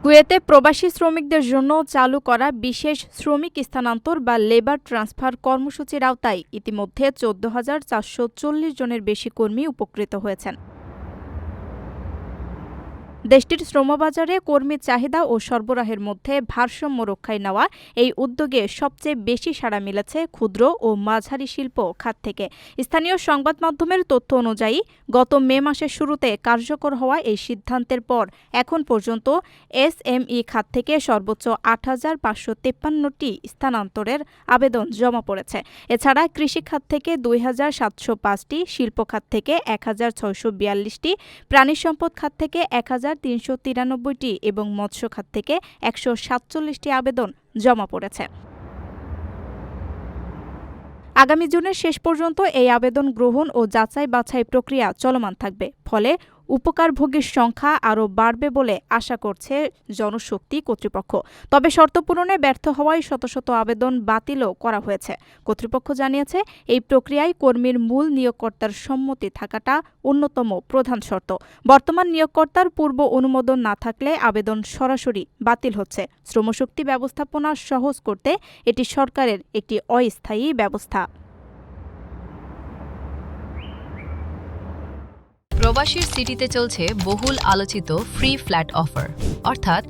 কুয়েতে প্রবাসী শ্রমিকদের জন্য চালু করা বিশেষ শ্রমিক স্থানান্তর বা লেবার ট্রান্সফার কর্মসূচির আওতায় ইতিমধ্যে 14,440 জনের বেশি কর্মী উপকৃত হয়েছেন। দেশটির শ্রমবাজারে কর্মীর চাহিদা ও সরবরাহের মধ্যে ভারসাম্য রক্ষায় নেওয়া এই উদ্যোগে সবচেয়ে বেশি সাড়া মিলেছে ক্ষুদ্র ও মাঝারি শিল্প খাত থেকে। স্থানীয় সংবাদ মাধ্যমের তথ্য অনুযায়ী গত মে মাসের শুরুতে কার্যকর হওয়া এই সিদ্ধান্তের পর এখন পর্যন্ত এসএমই খাত থেকে সর্বোচ্চ 8,553টি স্থানান্তরের আবেদন জমা পড়েছে। এছাড়া কৃষি খাত থেকে 2,705টি, শিল্প খাত থেকে 1,642টি, প্রাণী সম্পদ খাত থেকে 1,393টি এবং মৎস্য খাত থেকে 147টি আবেদন জমা পড়েছে। আগামী জুনের শেষ পর্যন্ত এই আবেদন গ্রহণ ও যাচাই বাছাই প্রক্রিয়া চলমান থাকবে। ফলে উপকারভোগীর সংখ্যা আরও বাড়বে বলে আশা করছে জনশক্তি কর্তৃপক্ষ। তবে শর্ত পূরণে ব্যর্থ হওয়ায় শত শত আবেদন বাতিলও করা হয়েছে। কর্তৃপক্ষ জানিয়েছে, এই প্রক্রিয়ায় কর্মীর মূল নিয়োগকর্তার সম্মতি থাকাটা অন্যতম প্রধান শর্ত। বর্তমান নিয়োগকর্তার পূর্ব অনুমোদন না থাকলে আবেদন সরাসরি বাতিল হচ্ছে। শ্রমশক্তি ব্যবস্থাপনা সহজ করতে এটি সরকারের একটি অস্থায়ী ব্যবস্থা। প্রবাসীর সিটিতে চলছে বহুল আলোচিত ফ্রি ফ্ল্যাট অফার। অর্থাৎ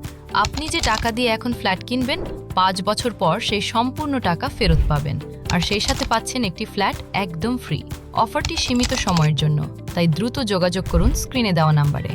আপনি যে টাকা দিয়ে এখন ফ্ল্যাট কিনবেন, 5 বছর পর সেই সম্পূর্ণ টাকা ফেরত পাবেন, আর সেই সাথে পাচ্ছেন একটি ফ্ল্যাট একদম ফ্রি। অফারটি সীমিত সময়ের জন্য, তাই দ্রুত যোগাযোগ করুন স্ক্রিনে দেওয়া নাম্বারে।